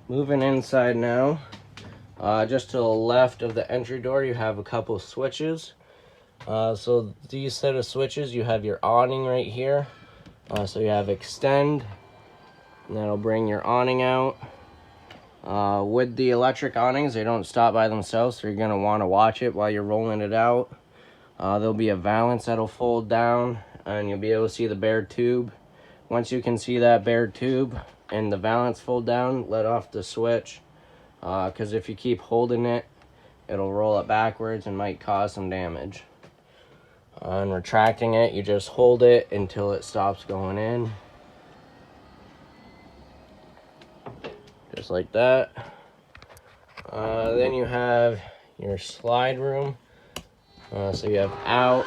moving inside now. Just to the left of the entry door, you have a couple switches. So these set of switches, you have your awning right here. So you have extend, and that'll bring your awning out. With the electric awnings, they don't stop by themselves, so you're going to want to watch it while you're rolling it out. There'll be a valance that'll fold down, and you'll be able to see the bare tube. Once you can see that bare tube and the valance fold down, let off the switch, because if you keep holding it, it'll roll it backwards and might cause some damage. And retracting it, you just hold it until it stops going in. Just like that. Then you have your slide room. So you have out.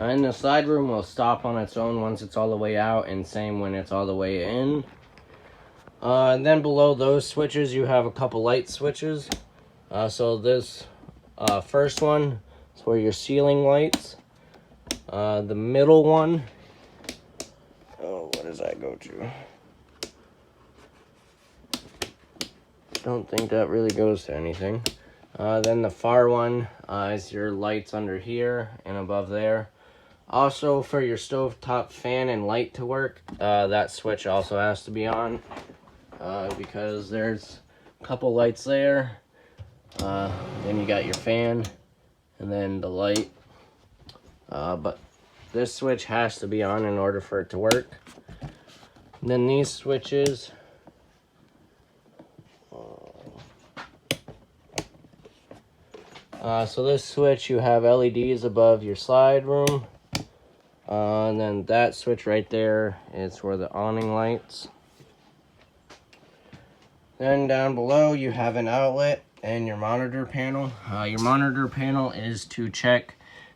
And the slide room will stop on its own once it's all the way out, and same when it's all the way in. And then below those switches, you have a couple light switches. So this first one is for your ceiling lights. The middle one, what does that go to? Don't think that really goes to anything. Then the far one is your lights under here and above there. Also, for your stovetop fan and light to work, that switch also has to be on, because there's a couple lights there. Then you got your fan and then the light. But this switch has to be on in order for it to work. And then these switches, so this switch, you have LEDs above your slide room. And then that switch right there is for the awning lights. Then down below you have an outlet and your monitor panel. Your monitor panel is to check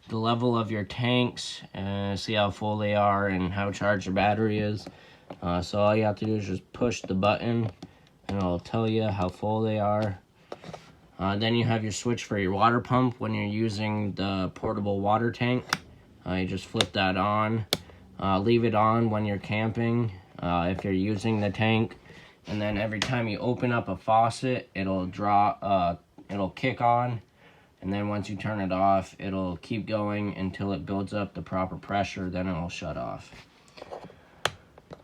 the level of your tanks and see how full they are and how charged your battery is. So all you have to do is just push the button and it'll tell you how full they are. Then you have your switch for your water pump when you're using the portable water tank. You just flip that on. Leave it on when you're camping if you're using the tank. And then every time you open up a faucet, it'll kick on. And then once you turn it off, it'll keep going until it builds up the proper pressure, then it'll shut off.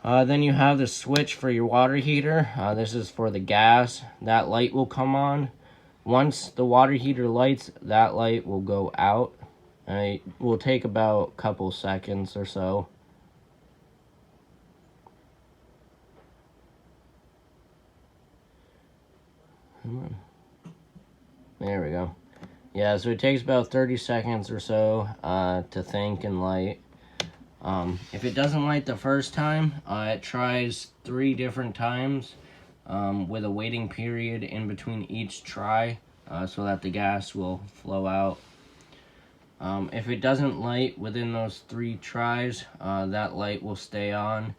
Then you have the switch for your water heater. This is for the gas. That light will come on. Once the water heater lights, that light will go out. It will take about a couple seconds or so. There we go. Yeah, so it takes about 30 seconds or so to think and light. If it doesn't light the first time, it tries 3 different times with a waiting period in between each try so that the gas will flow out. If it doesn't light within those 3 tries, that light will stay on.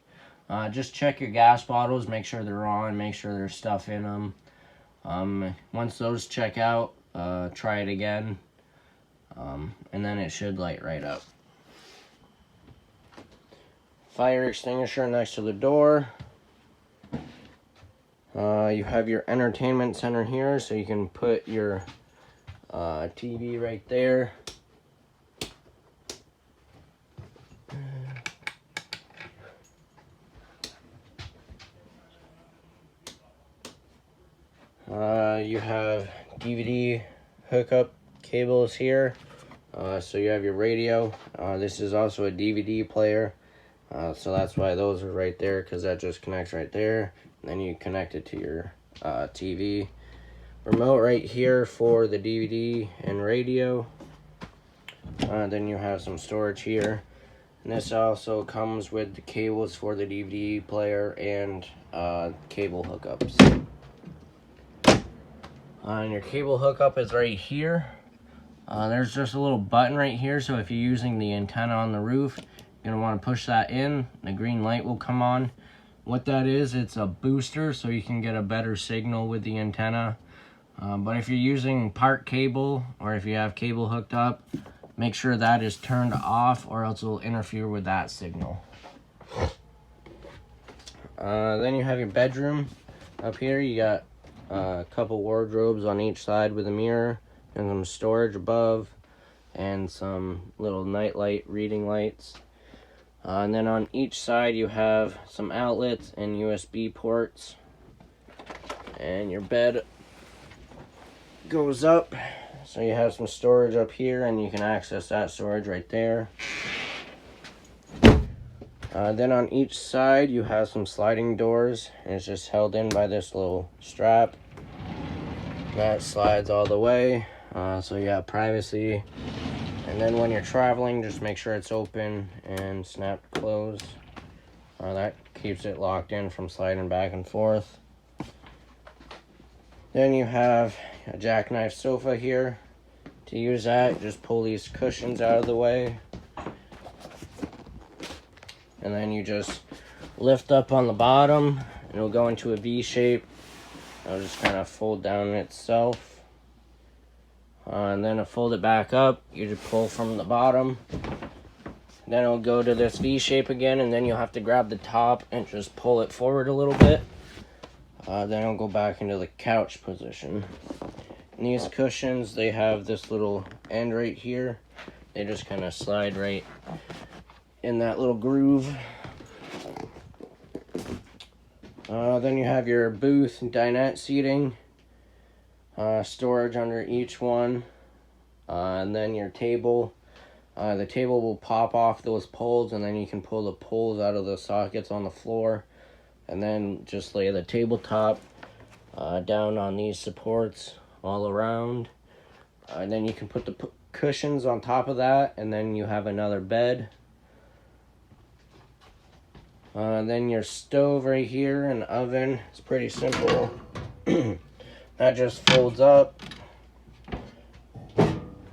Just check your gas bottles, make sure they're on, make sure there's stuff in them. Once those check out, try it again, and then it should light right up. Fire extinguisher next to the door. You have your entertainment center here, so you can put your TV right there. You have DVD hookup cables here. So you have your radio. This is also a DVD player. So that's why those are right there, because that just connects right there. And then you connect it to your TV. Remote right here for the DVD and radio. Then you have some storage here. And this also comes with the cables for the DVD player and cable hookups. And your cable hookup is right here. There's just a little button right here, so if you're using the antenna on the roof, you're gonna want to push that in. The green light will come on. What that is, it's a booster, so you can get a better signal with the antenna. But if you're using part cable, or if you have cable hooked up, make sure that is turned off, or else it will interfere with that signal. Then you have your bedroom. Up here you got a couple wardrobes on each side with a mirror, and some storage above, and some little nightlight reading lights. And then on each side you have some outlets and USB ports. And your bed goes up, so you have some storage up here, and you can access that storage right there. Then on each side you have some sliding doors, and it's just held in by this little strap that slides all the way, so you have privacy. And then when you're traveling, just make sure it's open and snapped closed. That keeps it locked in from sliding back and forth. Then you have a jackknife sofa here. To use that, just pull these cushions out of the way. And then you just lift up on the bottom, and it'll go into a V shape. It'll just kind of fold down itself. And then to fold it back up, you just pull from the bottom. Then it'll go to this V shape again, and then you'll have to grab the top and just pull it forward a little bit. Then it'll go back into the couch position. And these cushions, they have this little end right here. They just kind of slide right in that little groove. Then you have your booth and dinette seating. Storage under each one. And then your table. The table will pop off those poles, and then you can pull the poles out of the sockets on the floor. And then just lay the tabletop down on these supports all around. And then you can put the cushions on top of that, and then you have another bed. Then your stove right here and oven. It's pretty simple. That just folds up.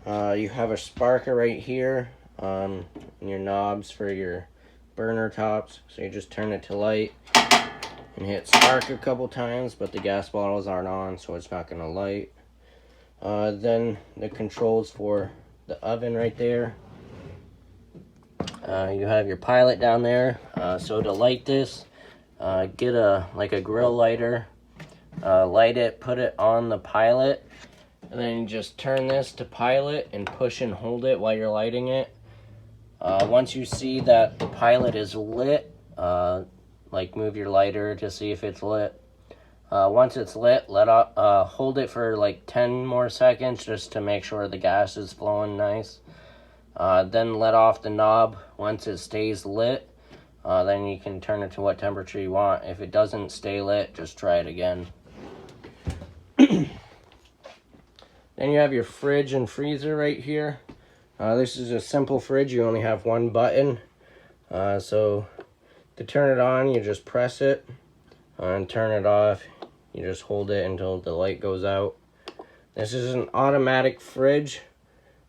You have a sparker right here, and your knobs for your burner tops. So you just turn it to light and hit spark a couple times, but the gas bottles aren't on, so it's not going to light. Then the controls for the oven right there. You have your pilot down there. So to light this, get a grill lighter, light it, put it on the pilot, and then you just turn this to pilot and push and hold it while you're lighting it. Once you see that the pilot is lit, move your lighter to see if it's lit. Once it's lit, hold it for like 10 more seconds just to make sure the gas is flowing nice. Then let off the knob once it stays lit. Then you can turn it to what temperature you want. If it doesn't stay lit, just try it again. Then you have your fridge and freezer right here. This is a simple fridge. You only have one button. So to turn it on, you just press it. And turn it off, you just hold it until the light goes out. This is an automatic fridge.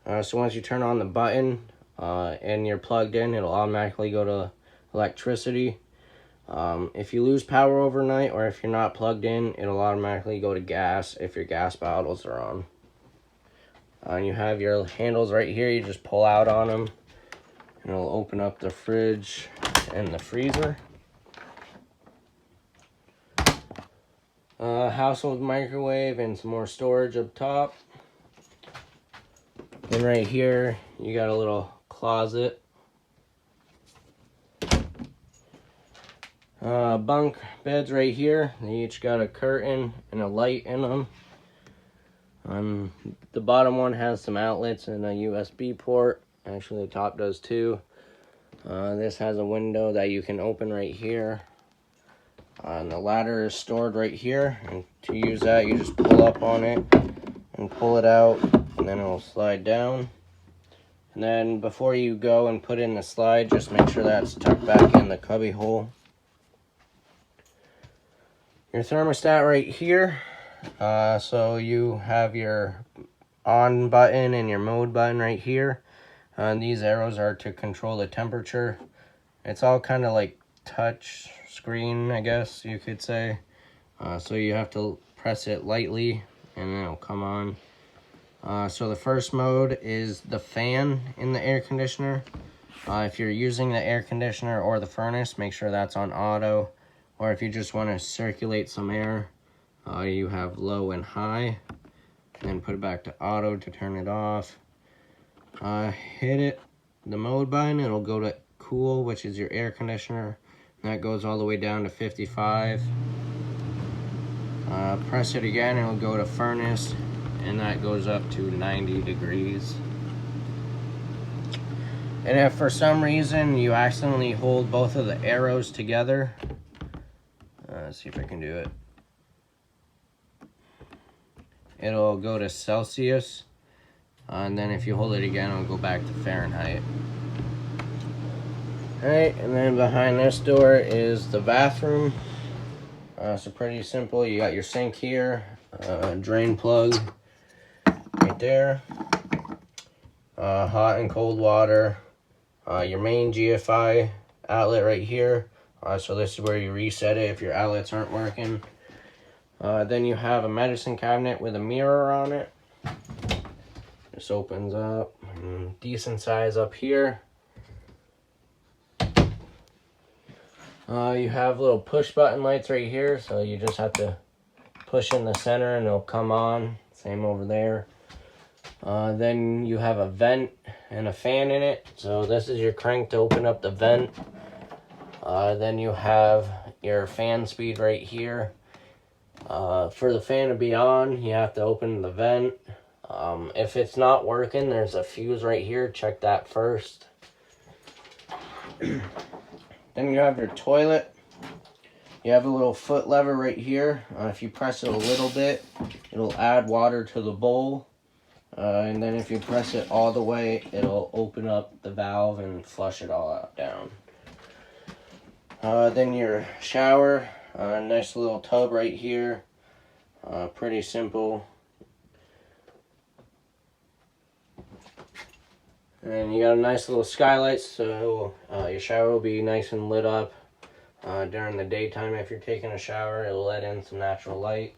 So once you turn on the button and you're plugged in, it'll automatically go to electricity. If you lose power overnight, or if you're not plugged in, it'll automatically go to gas if your gas bottles are on. And you have your handles right here. You just pull out on them, and it'll open up the fridge and the freezer. Household microwave and some more storage up top. And right here, you got a little closet. Bunk beds right here. They each got a curtain and a light in them. The bottom one has some outlets and a USB port. Actually, the top does too. This has a window that you can open right here. And the ladder is stored right here. And to use that, you just pull up on it and pull it out, and then it'll slide down. And then before you go and put in the slide, just make sure that's tucked back in the cubby hole. Your thermostat right here. So you have your on button and your mode button right here. And these arrows are to control the temperature. It's all kind of like touch screen, I guess you could say. So you have to press it lightly and then it'll come on. So the first mode is the fan in the air conditioner. If you're using the air conditioner or the furnace, make sure that's on auto. Or if you just want to circulate some air, you have low and high. And then put it back to auto to turn it off. Hit the mode button, it'll go to cool, which is your air conditioner. And that goes all the way down to 55. Press it again, it'll go to furnace, and that goes up to 90 degrees. And if for some reason you accidentally hold both of the arrows together, let's see if I can do it. It'll go to Celsius, and then if you hold it again, it'll go back to Fahrenheit. Alright, and then behind this door is the bathroom. So pretty simple. You got your sink here, drain plug right there, hot and cold water, your main GFI outlet right here. So this is where you reset it if your outlets aren't working. Then you have a medicine cabinet with a mirror on it. This opens up, decent size up here. You have little push button lights right here, so you just have to push in the center and it'll come on. Same over there. Then you have a vent and a fan in it. So this is your crank to open up the vent. Then you have your fan speed right here. For the fan to be on, you have to open the vent. If it's not working, there's a fuse right here. Check that first. Then you have your toilet. You have a little foot lever right here. If you press it a little bit, it'll add water to the bowl. And then if you press it all the way, it'll open up the valve and flush it all out down. Then your shower. Nice little tub right here. Pretty simple. And you got a nice little skylight, so your shower will be nice and lit up during the daytime. If you're taking a shower, it'll let in some natural light.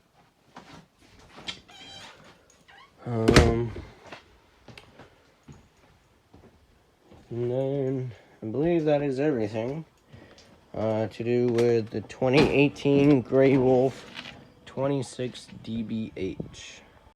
And then I believe that is everything to do with the 2018 Grey Wolf 26 dBH.